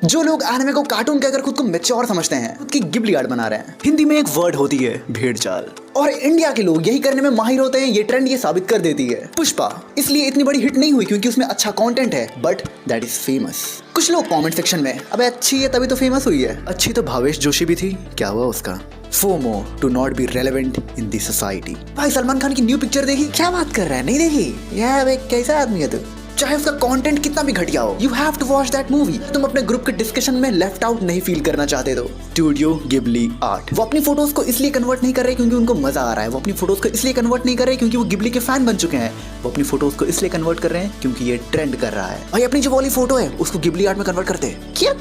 जो लोग एनिमे को कार्टून कहकर खुद को मैच्योर समझते हैं, खुद की गिबली आर्ट बना रहे हैं। हिंदी में एक वर्ड होती है भेड़ चाल, और इंडिया के लोग यही करने में माहिर होते हैं। ये ट्रेंड ये साबित कर देती है। पुष्पा इसलिए इतनी बड़ी हिट नहीं हुई क्योंकि उसमें अच्छा कंटेंट है, बट दैट इज फेमस। कुछ लोग कमेंट सेक्शन में अबे अच्छी है तभी तो फेमस हुई है। अच्छी तो भावेश जोशी भी थी, क्या हुआ उसका? FOMO to not be relevant in this society. भाई सलमान खान की न्यू पिक्चर देखी? क्या बात कर रहा है, नहीं देखी? यार भाई कैसा आदमी है तू? चाहे उसका कंटेंट कितना भी घटिया हो, you have to watch that movie. तुम अपने ग्रुप के डिस्कशन में लेफ्ट आउट नहीं फील करना चाहते तो स्टूडियो गिबली आर्ट वो अपनी फोटोज को इसलिए कन्वर्ट नहीं कर रहे क्योंकि उनको मजा आ रहा है। वो अपनी फोटोज को इसलिए कन्वर्ट नहीं कर रहे क्योंकि वो गिबली के फैन बन चुके हैं। वो अपनी फोटोज को इसलिए कन्वर्ट कर रहे हैं क्योंकि ये ट्रेंड कर रहा है। भाई अपनी जो वाली फोटो है उसको गिबली आर्ट में कन्वर्ट करते हैं। क्या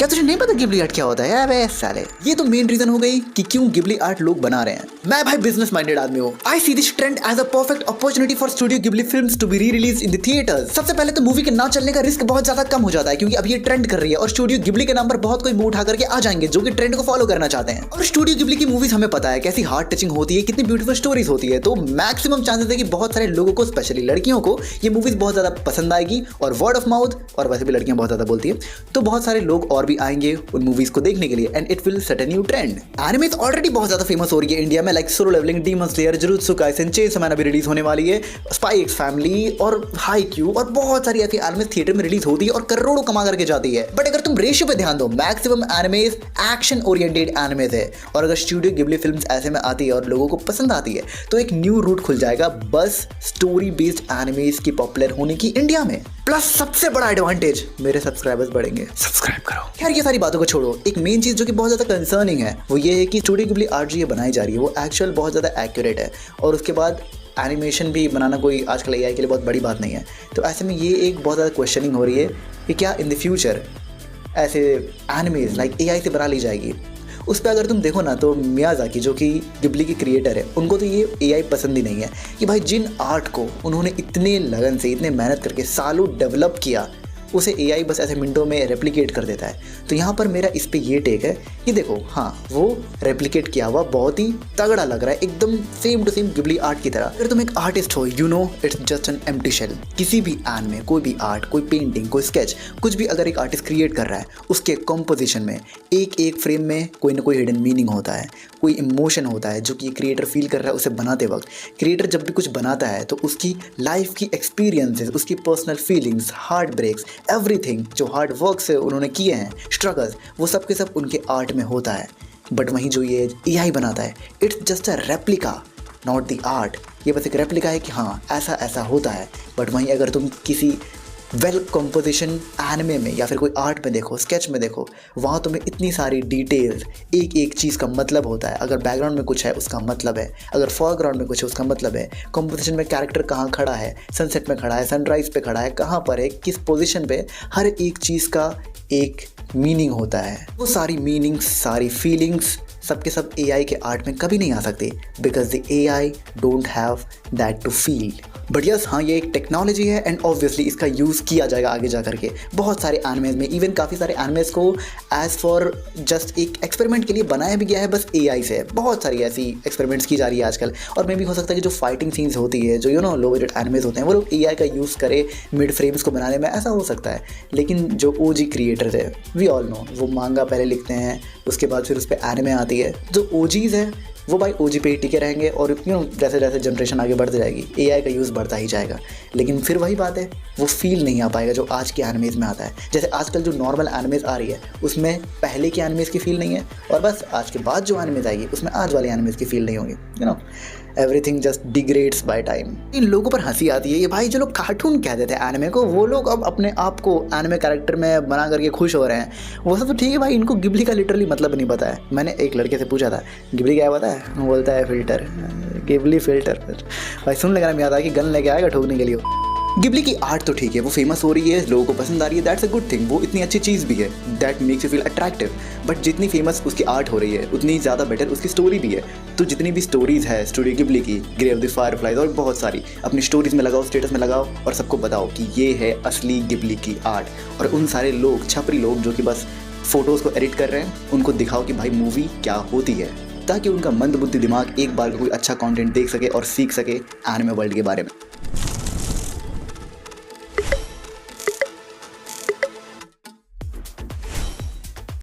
तुझे नहीं पता गिबली आर्ट क्या होता है? अबे साले, ये तो मेन रीजन हो गई कि क्यों गिबली आर्ट लोग बना रहे हैं। मैं भाई बिजनेस माइंडेड आदमी हूँ। I see this trend as a perfect opportunity for Studio Ghibli films to be re-release in the theatres. सबसे पहले तो मूवी के ना चलने का रिस्क बहुत ज्यादा कम हो जाता है क्योंकि अब ये ट्रेंड कर रही है और स्टूडियो गिबली के नाम पर बहुत कोई मुंह उठा करके आ जाएंगे जो कि ट्रेंड को फॉलो करना चाहते हैं। और स्टूडियो गिबली की मूवीज हमें पता है कैसी हार्ट टचिंग होती है, कितनी ब्यूटीफुल स्टोरीज होती है। तो मैक्सिमम चांसेस है कि बहुत सारे लोगों को, स्पेशली लड़कियों को, ये मूवीज बहुत ज्यादा पसंद आएगी और वर्ड ऑफ माउथ, और वैसे भी लड़कियां बहुत ज्यादा बोलती है तो बहुत सारे लोग और भी आएंगे उन मूवीज को देखने के लिए, and it will set a new trend. Anime already बहुत ज्यादा फेमस हो रही है इंडिया में, like Solo Leveling, Demon Slayer, Jujutsu Kaisen, Chain अभी रिलीज होने वाली है, स्पाई एक्स फैमिली और हाईक्यू और बहुत सारी ऐसी एनिमे थिएटर में रिलीज होती है और करोड़ों कमा करके जाती है। बट अगर तुम रेशियो पे ध्यान दो, maximum animes action oriented animes है, और अगर स्टूडियो गिबली फिल्म्स ऐसे में आती है और लोगों को पसंद आती है तो एक न्यू रूट खुल जाएगा बस स्टोरी बेस्ड एनिमेज की पॉपुलर होने की इंडिया में। प्लस सबसे बड़ा एडवांटेज, मेरे सब्सक्राइबर्स बढ़ेंगे। सब्सक्राइब करो। खैर ये सारी बातों को छोड़ो, एक मेन चीज जो कि बहुत ज्यादा कंसर्निंग है वो ये है कि स्टूडियो गिबली आर्ट जो ये बनाई जा रही है वो एक्चुअल बहुत ज्यादा एक्यूरेट है, और उसके बाद एनिमेशन भी बनाना कोई आजकल एआई के लिए बहुत बड़ी बात नहीं है। तो ऐसे में ये एक बहुत ज़्यादा क्वेश्चनिंग हो रही है कि क्या इन द फ्यूचर ऐसे एनिमेज लाइक एआई से बना ली जाएगी। उस पर अगर तुम देखो ना तो मियाज़ाकी जो कि गिबली के क्रिएटर है, उनको तो ये एआई पसंद ही नहीं है कि भाई जिन आर्ट को उन्होंने इतने लगन से, इतने मेहनत करके सालों डेवलप किया, उसे एआई बस ऐसे मिनटों में रेप्लिकेट कर देता है। तो यहाँ पर मेरा इस पे ये टेक है कि देखो, हाँ वो रेप्लिकेट किया हुआ बहुत ही तगड़ा लग रहा है, एकदम same to same Ghibli art की तरह। अगर तुम एक आर्टिस्ट हो, you know it's just an empty shell. किसी भी एनिमे, कोई भी आर्ट, कोई पेंटिंग, कोई स्केच, कुछ भी अगर एक आर्टिस्ट क्रिएट कर रहा है, उसके कॉम्पोजिशन में एक एक फ्रेम में कोई ना कोई हिडन मीनिंग होता है, कोई इमोशन होता है जो कि क्रिएटर फील कर रहा है उसे बनाते वक्त। क्रिएटर जब भी कुछ बनाता है तो उसकी लाइफ की एक्सपीरियंसेस, उसकी personal feelings, heart breaks, everything जो हार्ड वर्क से उन्होंने किए हैं, स्ट्रगल्स, वो सब के सब उनके आर्ट में होता है। बट वहीं जो ये एआई बनाता है, it's just a replica, not the art. ये बस एक रेप्लिका है कि हाँ ऐसा ऐसा होता है। बट वहीं अगर तुम किसी वेल कंपोजिशन एनिमे में या फिर कोई आर्ट में देखो, स्केच में देखो, वहाँ तुम्हें इतनी सारी डिटेल्स, एक एक चीज़ का मतलब होता है। अगर बैकग्राउंड में कुछ है उसका मतलब है, अगर फोरग्राउंड में कुछ है उसका मतलब है, कंपोजिशन में कैरेक्टर कहाँ खड़ा है, सनसेट में खड़ा है, सनराइज पे खड़ा है, कहाँ पर है, किस पोजीशन पे, हर एक चीज़ का एक मीनिंग होता है। वो सारी मीनिंग्स, सारी फीलिंग्स सबके सब एआई के आर्ट में कभी नहीं आ सकते, because the AI don't have that to feel. But yes, हाँ ये एक टेक्नोलॉजी है एंड ऑब्वियसली इसका यूज़ किया जाएगा आगे जा करके बहुत सारे एनिमेज में। इवन काफ़ी सारे एनिमेज को एज फॉर जस्ट एक एक्सपेरिमेंट के लिए बनाया भी गया है बस एआई से। बहुत सारी ऐसी एक्सपेरिमेंट्स की जा रही है आजकल। और मे भी हो सकता है कि जो फाइटिंग सीन्स होती है, जो लो बजट एनिमेज होते हैं, वो लोग एआई का यूज़ करे मिड फ्रेम्स को बनाने में, ऐसा हो सकता है। लेकिन जो ओजी क्रिएटर्स है, वी ऑल नो, वो मांगा पहले लिखते हैं, उसके बाद फिर उस पर एनिमे आती है। जो ओजीज है वो भाई ओजी पे ही टिके रहेंगे और जैसे जैसे जनरेशन आगे बढ़ती जाएगी एआई का यूज़ बढ़ता ही जाएगा। लेकिन फिर वही बात है, वो फील नहीं आ पाएगा जो आज के एनिमेज में आता है। जैसे आजकल जो नॉर्मल एनिमेज आ रही है उसमें पहले के एनिमेज की फील नहीं है, और बस आज के बाद जो एनिमेज आएगी उसमें आज वाले एनिमेज की फील नहीं होगी। Everything just degrades by time. इन लोगों पर हंसी आती है ये भाई जो लोग कार्टून कहते थे एनिमे को, वो लोग अब अपने आप को एनिमे कैरेक्टर में बना करके खुश हो रहे हैं। वो सब तो ठीक है भाई, इनको गिबली का लिटरली मतलब नहीं पता है। मैंने एक लड़के से पूछा था गिबली क्या पता है, वो बोलता है फिल्टर, गिबली फिल्टर। भाई सुन लगा मैं याद आया कि गन लेके आएगा ठोकने के लिए। गिबली की आर्ट तो ठीक है, वो फेमस हो रही है, लोगों को पसंद आ रही है, दैट्स अ गुड थिंग। वो इतनी अच्छी चीज़ भी है, that makes you feel attractive. But जितनी फेमस उसकी आर्ट हो रही है उतनी ज़्यादा बेटर उसकी स्टोरी भी है। तो जितनी भी स्टोरीज़ है स्टूडियो गिबली की, ग्रेव द फायरफ्लाइज और बहुत सारी, अपनी स्टोरीज़ में लगाओ, स्टेटस में लगाओ और सबको बताओ कि ये है असली गिबली की आर्ट। और उन सारे लोग, छपरी लोग जो कि बस फोटोज़ को एडिट कर रहे हैं, उनको दिखाओ कि भाई मूवी क्या होती है, ताकि उनका मंदबुद्धि दिमाग एक बार कोई अच्छा कंटेंट देख सके और सीख सके एनिमे वर्ल्ड के बारे में।